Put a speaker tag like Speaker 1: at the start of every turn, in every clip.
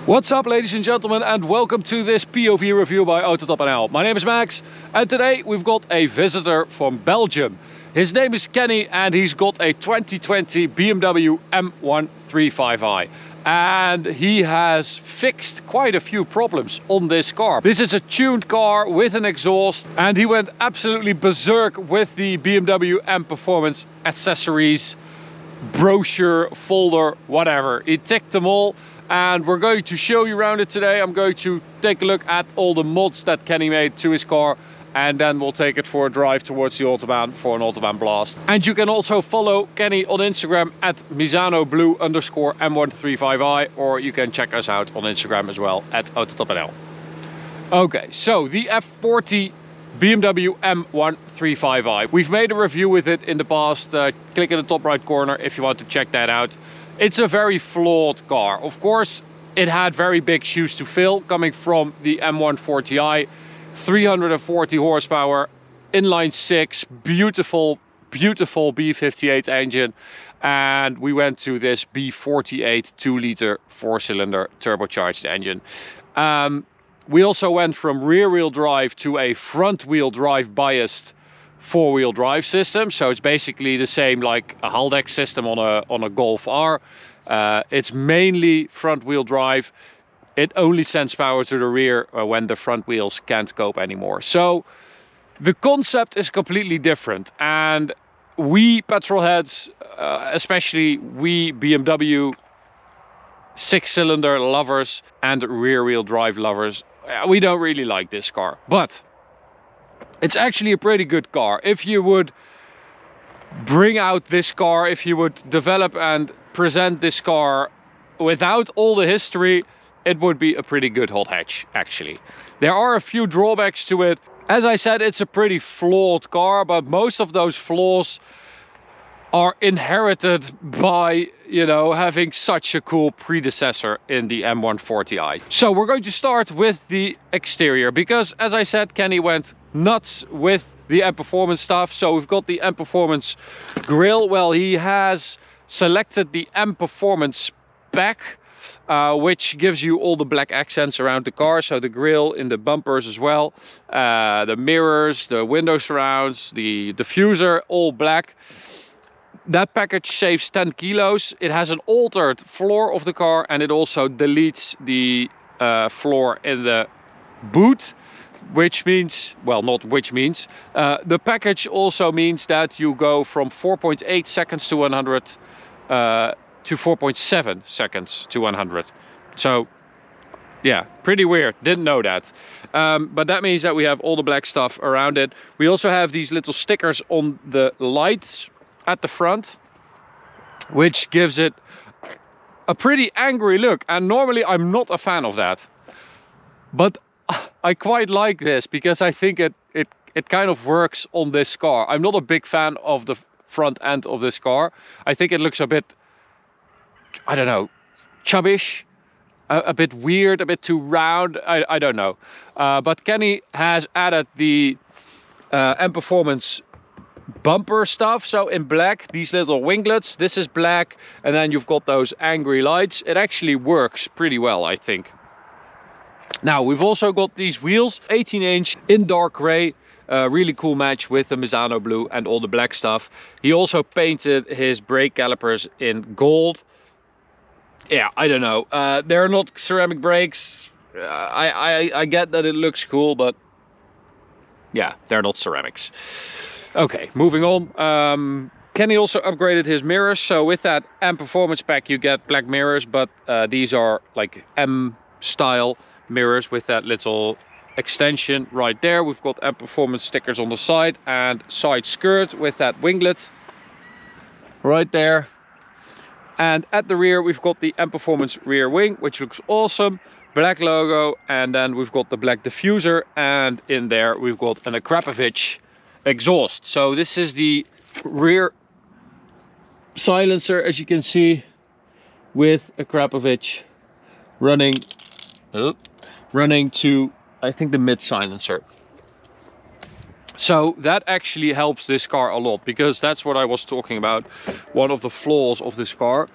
Speaker 1: What's up, ladies and gentlemen, and welcome to this POV review by AutoTopNL. My name is Max, and today we've got a visitor from Belgium. His name is Kenny, and he's got a 2020 BMW M135i. And he has fixed quite a few problems on this car. This is a tuned car with an exhaust, and he went absolutely berserk with the BMW M Performance accessories, brochure, folder, whatever. He ticked them all. And we're going to show you around it today. I'm going to take a look at all the mods that Kenny made to his car, and then we'll take it for a drive towards the Autobahn for an Autobahn blast. And you can also follow Kenny on Instagram at misanoblue_M135i, or you can check us out on Instagram as well at AutoTopNL. Okay, so the F40 BMW M135i. We've made a review with it in the past. Click in the top right corner if you want to check that out. It's a very flawed car. Of course, it had very big shoes to fill, coming from the M140i, 340 horsepower, inline 6, beautiful B58 engine. And we went to this B48 2-liter 4-cylinder turbocharged engine. We also went from rear-wheel drive to a front-wheel drive biased 4-wheel drive system, so it's basically the same like a Haldex system on a Golf R. It's mainly front-wheel drive. It only sends power to the rear when the front wheels can't cope anymore. So the concept is completely different, and we petrol heads, especially we BMW 6-cylinder lovers and rear-wheel drive lovers, we don't really like this car. But it's actually a pretty good car. If you would bring out this car, if you would develop and present this car without all the history, it would be a pretty good hot hatch, actually. There are a few drawbacks to it. As I said, it's a pretty flawed car, but most of those flaws are inherited by, you know, having such a cool predecessor in the M140i. So we're going to start with the exterior, because as I said, Kenny went nuts with the M Performance stuff. So we've got the M Performance grille. Well, he has selected the M Performance spec, which gives you all the black accents around the car. So the grille in the bumpers as well, the mirrors, the window surrounds, the diffuser, all black. That package saves 10 kilos. It has an altered floor of the car, and it also deletes the floor in the boot, which means, well, not which means, the package also means that you go from 4.8 seconds to 100 to 4.7 seconds to 100. So yeah, pretty weird, didn't know that. But that means that we have all the black stuff around it. We also have these little stickers on the lights at the front, which gives it a pretty angry look, and normally I'm not a fan of that, but I quite like this because I think it kind of works on this car. I'm not a big fan of the front end of this car. I think it looks a bit, I don't know, chubbish, a bit weird, a bit too round, I don't know. But Kenny has added the M Performance bumper stuff, so in black, these little winglets, this is black, and then you've got those angry lights. It actually works pretty well, I think. Now we've also got these wheels, 18-inch in dark gray, really cool match with the Misano blue and all the black stuff. He also painted his brake calipers in gold. Yeah, I don't know, they're not ceramic brakes. I get that it looks cool, but yeah, they're not ceramics. Okay, moving on. Kenny also upgraded his mirrors. So with that M Performance pack you get black mirrors, but these are like M style mirrors with that little extension right there. We've got M Performance stickers on the side and side skirt with that winglet right there. And at the rear we've got the M Performance rear wing, which looks awesome. Black logo, and then we've got the black diffuser, and in there we've got an Akrapovic exhaust. So this is the rear silencer, as you can see, with Akrapovic running to, I think, the mid silencer. So that actually helps this car a lot, because that's what I was talking about. One of the flaws of this car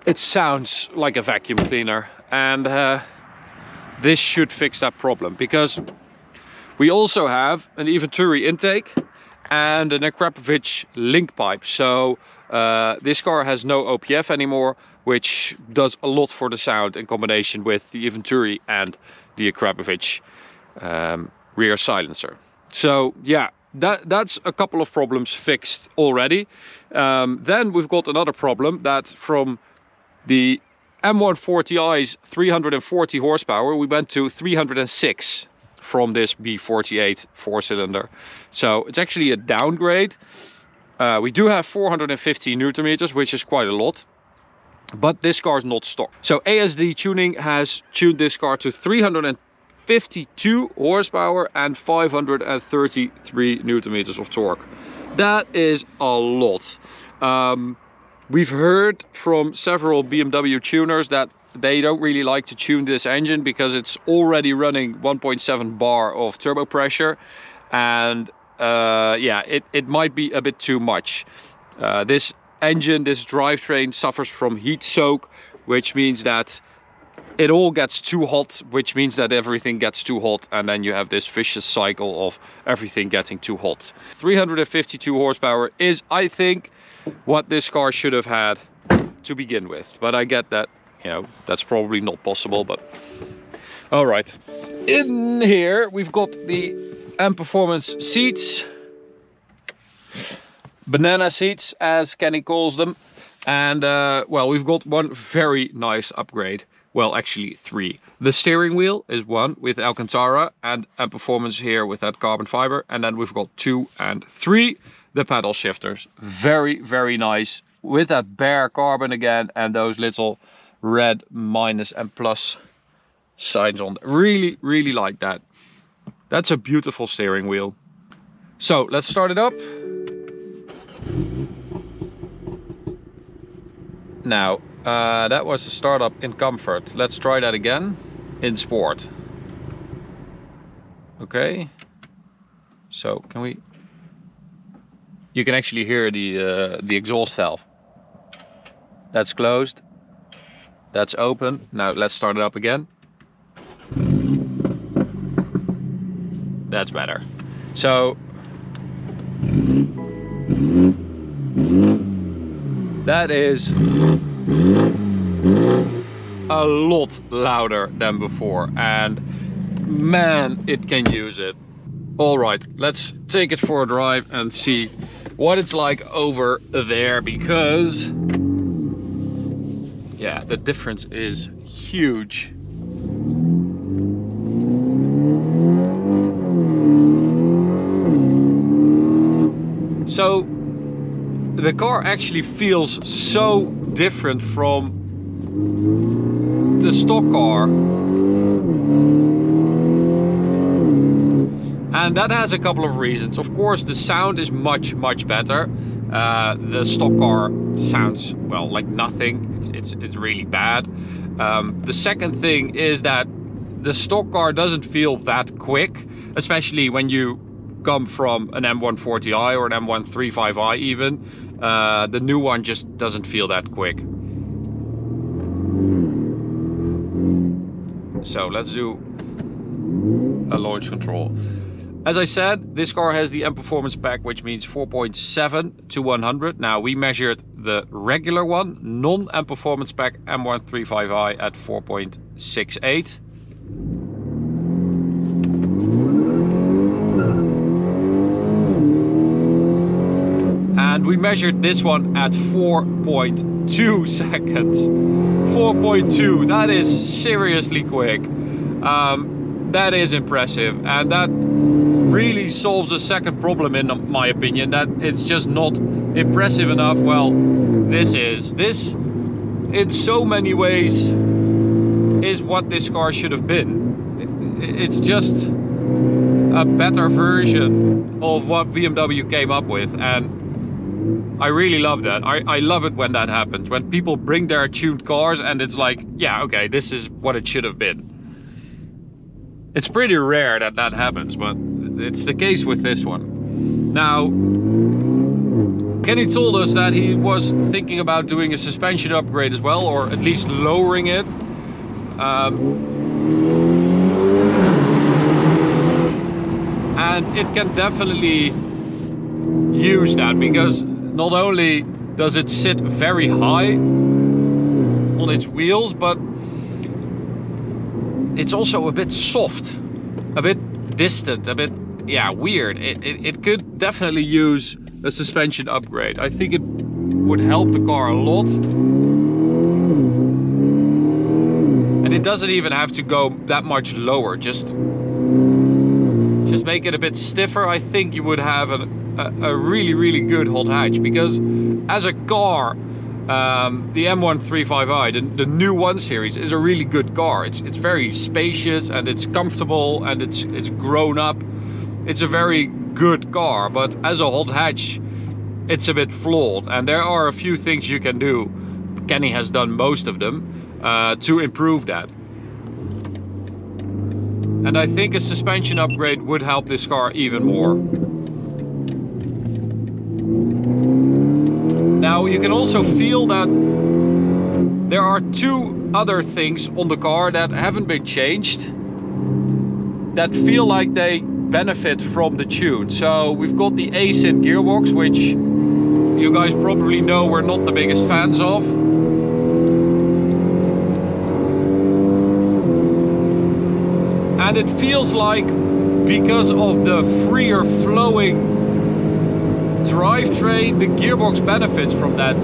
Speaker 1: it sounds like a vacuum cleaner, and this should fix that problem, because we also have an Venturi intake and an Akrapovic link pipe. So this car has no OPF anymore, which does a lot for the sound in combination with the Venturi and the Akrapovic rear silencer. So yeah, that's a couple of problems fixed already. Then we've got another problem, that from the M140i's 340 horsepower we went to 306 from this B48 4-cylinder. So it's actually a downgrade. We do have 450 Newton meters, which is quite a lot, but this car is not stock. So ASD Tuning has tuned this car to 352 horsepower and 533 Newton meters of torque. That is a lot. We've heard from several BMW tuners that they don't really like to tune this engine because it's already running 1.7 bar of turbo pressure, and yeah, it might be a bit too much. This engine, this drivetrain, suffers from heat soak, which means that it all gets too hot, which means that everything gets too hot, and then you have this vicious cycle of everything getting too hot. 352 horsepower is, I think, what this car should have had to begin with, but I get that, you know, that's probably not possible. But all right, in here we've got the M Performance seats, banana seats as Kenny calls them, and well, we've got one very nice upgrade. Well, actually three. The steering wheel is one with Alcantara and M Performance here with that carbon fiber, and then we've got 2 and 3. The pedal shifters, very, very nice, with that bare carbon again, and those little red minus and plus signs on. Really, really like that. That's a beautiful steering wheel. So let's start it up. Now, that was the startup in comfort. Let's try that again in sport. Okay. So can we? You can actually hear the exhaust valve. That's closed. That's open. Now let's start it up again. That's better. So that is a lot louder than before, and man, it can use it. All right, let's take it for a drive and see what it's like over there, because yeah, the difference is huge. So the car actually feels so different from the stock car, and that has a couple of reasons. Of course, the sound is much better. The stock car sounds, well, like nothing. It's really bad. The second thing is that the stock car doesn't feel that quick, especially when you come from an M140i or an M135i even. The new one just doesn't feel that quick. So let's do a launch control. As I said, this car has the M Performance pack, which means 4.7 to 100. Now we measured the regular one, non-M Performance pack M135i at 4.68. And we measured this one at 4.2 seconds. 4.2, that is seriously quick. That is impressive, and that really solves a second problem in my opinion, that it's just not impressive enough. Well, this in so many ways is what this car should have been. It's just a better version of what BMW came up with, and I really love that. I love it when that happens, when people bring their tuned cars and it's like, yeah, okay, this is what it should have been. It's pretty rare that that happens, but it's the case with this one. Now, Kenny told us that he was thinking about doing a suspension upgrade as well, or at least lowering it. And it can definitely use that, because not only does it sit very high on its wheels, but it's also a bit soft, a bit distant, a bit, yeah, weird. It could definitely use a suspension upgrade. I think it would help the car a lot. And it doesn't even have to go that much lower, just make it a bit stiffer. I think you would have a really good hot hatch, because as a car, the M135i, the new 1 series, is a really good car. It's very spacious and it's comfortable and it's grown up. It's a very good car, but as a hot hatch, it's a bit flawed, and there are a few things you can do. Kenny has done most of them to improve that. And I think a suspension upgrade would help this car even more. Now you can also feel that there are 2 other things on the car that haven't been changed, that feel like they benefit from the tune. So we've got the async gearbox, which you guys probably know we're not the biggest fans of. And it feels like, because of the freer flowing drivetrain, the gearbox benefits from that.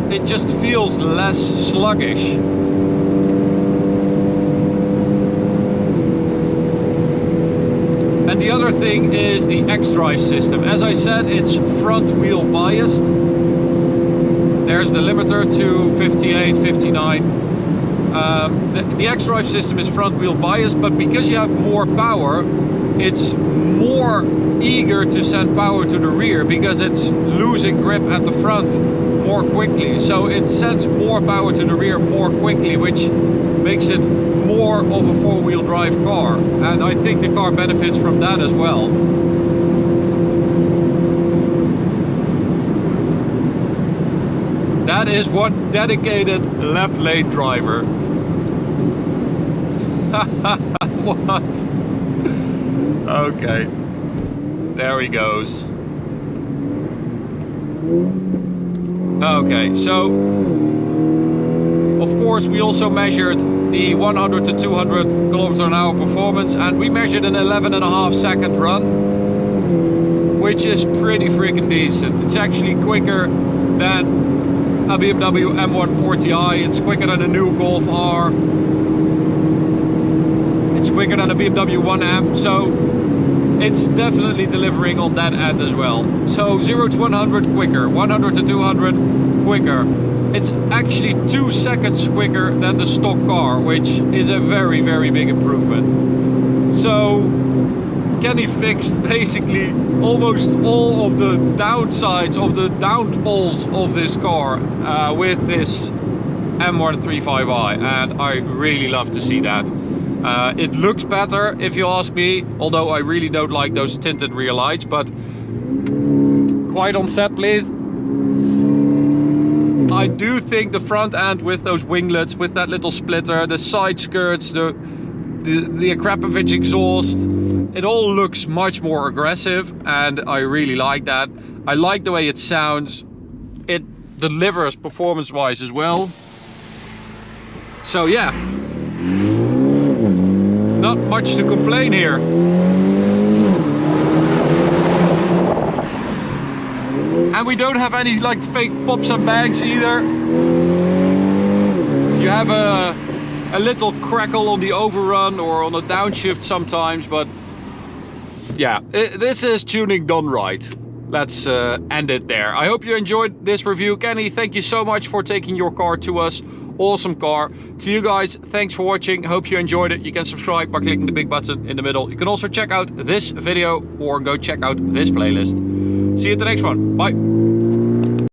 Speaker 1: It just feels less sluggish. And the other thing is the X-Drive system. As I said, it's front wheel biased. There's the limiter to 58, 59. The X-Drive system is front wheel biased, but because you have more power, it's more eager to send power to the rear, because it's losing grip at the front more quickly. So it sends more power to the rear more quickly, which makes it more of a 4-wheel drive car. And I think the car benefits from that as well. That is one dedicated left lane driver. What? Okay, there he goes. Okay, so of course we also measured the 100 to 200 km/h performance, and we measured an 11.5 second run, which is pretty freaking decent. It's actually quicker than a BMW M140i, it's quicker than a new Golf R, it's quicker than a BMW 1M, so it's definitely delivering on that end as well. So 0 to 100 quicker, 100 to 200 quicker. It's actually 2 seconds quicker than the stock car, which is a very big improvement. So Kenny fixed basically almost all of the downsides, of the downfalls of this car with this M135i, and I really love to see that. It looks better, if you ask me, although I really don't like those tinted rear lights, but quiet on set please. I do think the front end with those winglets, with that little splitter, the side skirts, the Akrapovic exhaust, it all looks much more aggressive, and I really like that. I like the way it sounds. It delivers performance-wise as well. So yeah, not much to complain here. And we don't have any like fake pops and bangs either. You have a little crackle on the overrun or on a downshift sometimes, but yeah, this is tuning done right. Let's end it there. I hope you enjoyed this review. Kenny, thank you so much for taking your car to us. Awesome car. To you guys, thanks for watching. Hope you enjoyed it. You can subscribe by clicking the big button in the middle. You can also check out this video or go check out this playlist. See you at the next one. Bye.